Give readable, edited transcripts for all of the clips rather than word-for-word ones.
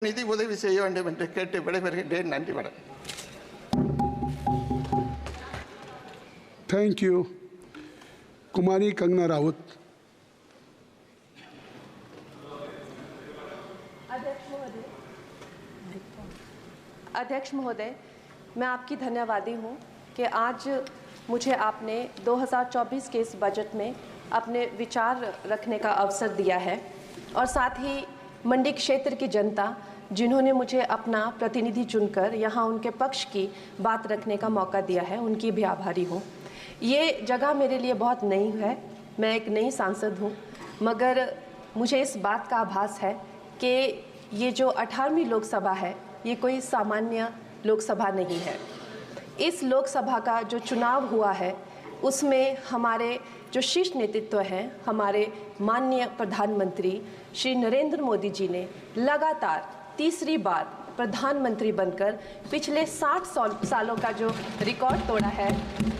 நிதி உதவி செய்ய வேண்டும் என்று கேட்டு விடைபெறுகின்றேன். நன்றி வணக்கம். Thank you. कुमारी कंगना राउत. अध्यक्ष महोदय, मैं आपकी धन्यवादी हूँ कि आज मुझे आपने 2024 के इस बजट में अपने विचार रखने का अवसर दिया है और साथ ही मंडी क्षेत्र की जनता जिन्होंने मुझे अपना प्रतिनिधि चुनकर यहाँ उनके पक्ष की बात रखने का मौका दिया है, उनकी भी आभारी हूँ. ये जगह मेरे लिए बहुत नई है, मैं एक नई सांसद हूँ, मगर मुझे इस बात का आभास है कि ये जो 18वीं लोकसभा है ये कोई सामान्य लोकसभा नहीं है. इस लोकसभा का जो चुनाव हुआ है उसमें हमारे जो शीर्ष नेतृत्व हैं, हमारे माननीय प्रधानमंत्री श्री नरेंद्र मोदी जी ने लगातार तीसरी बार प्रधानमंत्री बनकर पिछले 60 सालों का जो रिकॉर्ड तोड़ा है,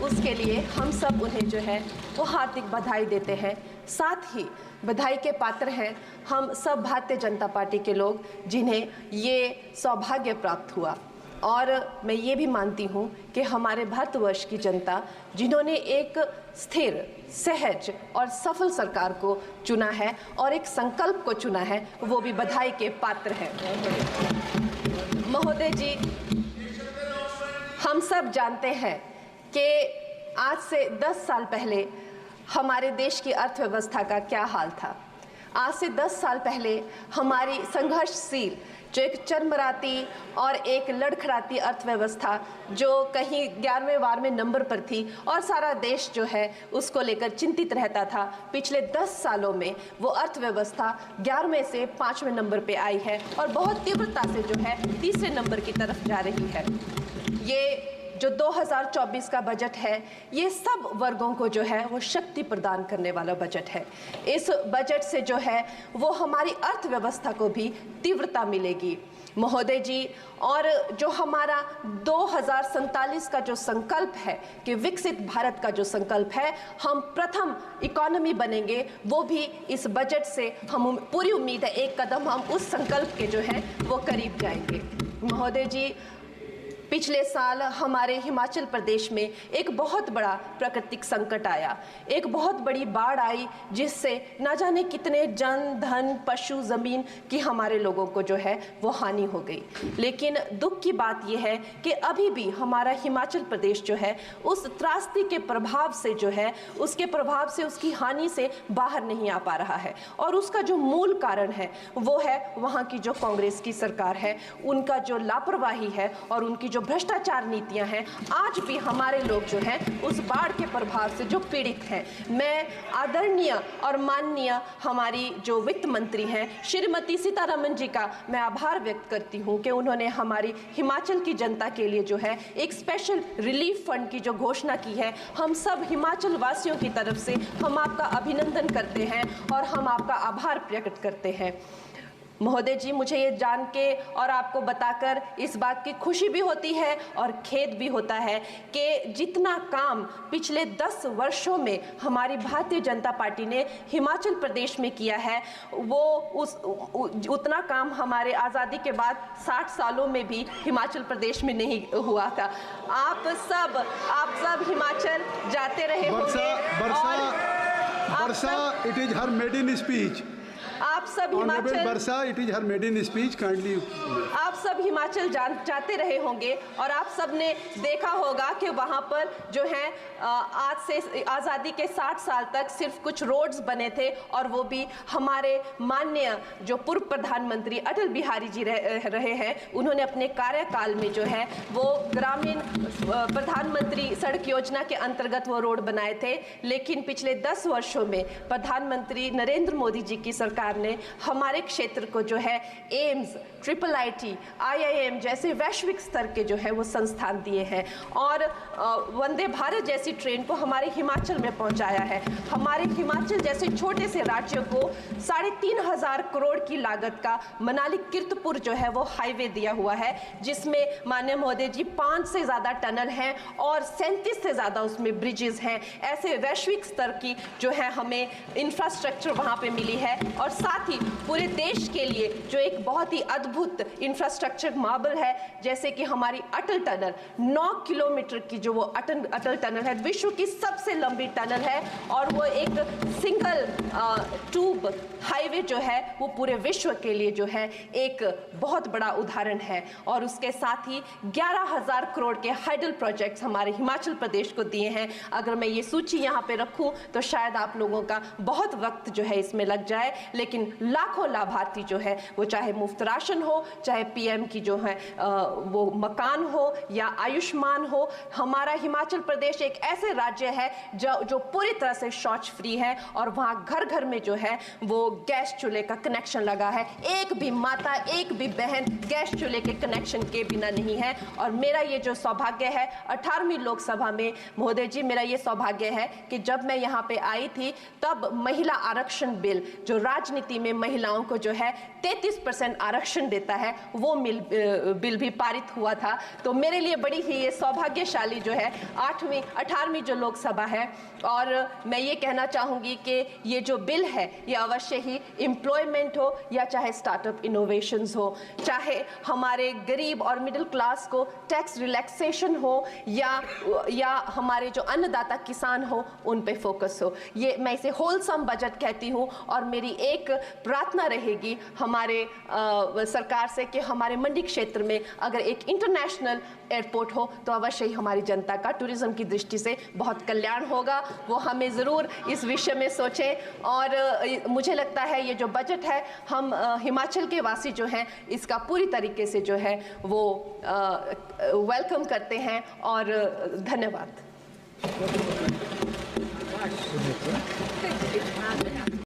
उसके लिए हम सब उन्हें जो है वो हार्दिक बधाई देते हैं. साथ ही बधाई के पात्र हैं हम सब भारतीय जनता पार्टी के लोग जिन्हें ये सौभाग्य प्राप्त हुआ. और मैं ये भी मानती हूँ कि हमारे भारतवर्ष की जनता जिन्होंने एक स्थिर, सहज और सफल सरकार को चुना है और एक संकल्प को चुना है, वो भी बधाई के पात्र हैं. महोदय जी, हम सब जानते हैं कि आज से 10 साल पहले हमारे देश की अर्थव्यवस्था का क्या हाल था. आज से 10 साल पहले हमारी संघर्षशील, जो एक चरमराती और एक लड़खड़ाती अर्थव्यवस्था जो कहीं 11वें नंबर पर थी और सारा देश जो है उसको लेकर चिंतित रहता था, पिछले 10 सालों में वो अर्थव्यवस्था 11वें से 5वें नंबर पे आई है और बहुत तीव्रता से जो है तीसरे नंबर की तरफ जा रही है. ये जो 2024 का बजट है ये सब वर्गों को जो है वो शक्ति प्रदान करने वाला बजट है. इस बजट से जो है वो हमारी अर्थव्यवस्था को भी तीव्रता मिलेगी महोदय जी. और जो हमारा 2047 का जो संकल्प है कि विकसित भारत का जो संकल्प है, हम प्रथम इकोनॉमी बनेंगे, वो भी इस बजट से हम पूरी उम्मीद है एक कदम हम उस संकल्प के जो है वो करीब जाएंगे. महोदय जी, पिछले साल हमारे हिमाचल प्रदेश में एक बहुत बड़ा प्राकृतिक संकट आया, एक बहुत बड़ी बाढ़ आई जिससे ना जाने कितने जन, धन, पशु, ज़मीन की हमारे लोगों को जो है वो हानि हो गई. लेकिन दुख की बात यह है कि अभी भी हमारा हिमाचल प्रदेश जो है उस त्रासदी के प्रभाव से जो है उसके प्रभाव से, उसकी हानि से बाहर नहीं आ पा रहा है. और उसका जो मूल कारण है वो है वहाँ की जो कांग्रेस की सरकार है, उनका जो लापरवाही है और उनकी जो भ्रष्टाचार नीतियां हैं. आज भी हमारे लोग जो हैं उस बाढ़ के प्रभाव से जो पीड़ित हैं. मैं आदरणीय और माननीय हमारी जो वित्त मंत्री हैं श्रीमती सीतारमण जी का मैं आभार व्यक्त करती हूं कि उन्होंने हमारी हिमाचल की जनता के लिए जो है एक स्पेशल रिलीफ फंड की जो घोषणा की है. हम सब हिमाचल वासियों की तरफ से हम आपका अभिनंदन करते हैं और हम आपका आभार प्रकट करते हैं. महोदय जी, मुझे ये जान के और आपको बताकर इस बात की खुशी भी होती है और खेद भी होता है कि जितना काम पिछले 10 वर्षों में हमारी भारतीय जनता पार्टी ने हिमाचल प्रदेश में किया है, वो उतना काम हमारे आज़ादी के बाद 60 सालों में भी हिमाचल प्रदेश में नहीं हुआ था. आप सब हिमाचल जाते रहे होंगे. Varsha, it is her maiden speech. आप सब Himachal, Varsha, it is her maiden speech, kindly. आप सब हिमाचल जाते रहे होंगे और आप सब ने देखा होगा कि वहाँ पर जो है आज से आज़ादी के 60 साल तक सिर्फ कुछ रोड्स बने थे और वो भी हमारे माननीय जो पूर्व प्रधानमंत्री अटल बिहारी जी रहे हैं, उन्होंने अपने कार्यकाल में जो है वो ग्रामीण प्रधानमंत्री सड़क योजना के अंतर्गत वो रोड बनाए थे. लेकिन पिछले 10 वर्षों में प्रधानमंत्री नरेंद्र मोदी जी की सरकार ने हमारे क्षेत्र को जो है एम्स, IIIT, IIM जैसे वैश्विक स्तर के जो है वो संस्थान दिए हैं और वंदे भारत जैसी ट्रेन को हमारे हिमाचल में पहुंचाया है. हमारे हिमाचल जैसे छोटे से राज्य को 3,500 करोड़ की लागत का मनाली कीर्तपुर जो है वो हाईवे दिया हुआ है, जिसमें माननीय महोदय जी 5 से ज़्यादा टनल हैं और 37 से ज़्यादा उसमें ब्रिजेस हैं. ऐसे वैश्विक स्तर की जो है हमें इंफ्रास्ट्रक्चर वहाँ पे मिली है और साथ साथ ही पूरे देश के लिए जो एक बहुत ही अद्भुत इंफ्रास्ट्रक्चर मार्बल है, जैसे कि हमारी अटल टनल 9 किलोमीटर की जो वो अटल टनल है, विश्व की सबसे लंबी टनल है और वो एक सिंगल ट्यूब हाईवे जो है वो पूरे विश्व के लिए जो है एक बहुत बड़ा उदाहरण है। और उसके साथ ही 11,000 करोड़ के हाइडल प्रोजेक्ट्स हमारे हिमाचल प्रदेश को दिए हैं। अगर मैं ये सूची यहाँ पे रखूँ तो शायद आप लोगों का बहुत वक्त जो है इसमें लग जाए, लेकिन लाखों लाभार्थी जो है वो चाहे मुफ्त राशन हो, चाहे पीएम की जो है वो मकान हो या आयुष्मान हो। हमारा हिमाचल प्रदेश एक ऐसे राज्य है जो पूरी तरह से शौच फ्री है और वहाँ घर घर में जो है वो गैस चूल्हे का कनेक्शन लगा है। एक भी माता, एक भी बहन गैस चूल्हे के कनेक्शन के बिना नहीं है। और मेरा ये जो सौभाग्य है 18वीं लोकसभा में, महोदय जी, मेरा ये सौभाग्य है कि जब मैं यहाँ पे आई थी तब महिला आरक्षण बिल जो राजनीति में महिलाओं को जो है 33% आरक्षण देता है वो बिल भी पारित हुआ था। तो मेरे लिए बड़ी ही ये सौभाग्यशाली जो है 18वीं जो लोकसभा है। और मैं ये कहना चाहूँगी कि ये जो बिल है ये अवश्य ही एम्प्लॉयमेंट हो या चाहे स्टार्टअप इनोवेशंस हो, चाहे हमारे गरीब और मिडिल क्लास को टैक्स रिलैक्सेशन हो या हमारे जो अन्नदाता किसान हो उन पे फोकस हो। ये मैं इसे होलसम बजट कहती हूँ। और मेरी एक प्रार्थना रहेगी हमारे सरकार से कि हमारे मंडी क्षेत्र में अगर एक इंटरनेशनल एयरपोर्ट हो तो अवश्य ही हमारी जनता का टूरिज्म की दृष्टि से बहुत कल्याण होगा। वो हमें ज़रूर इस विषय में सोचें। और मुझे लगता है ये जो बजट है हम हिमाचल के वासी जो हैं इसका पूरी तरीके से जो है वो वेलकम करते हैं। और धन्यवाद।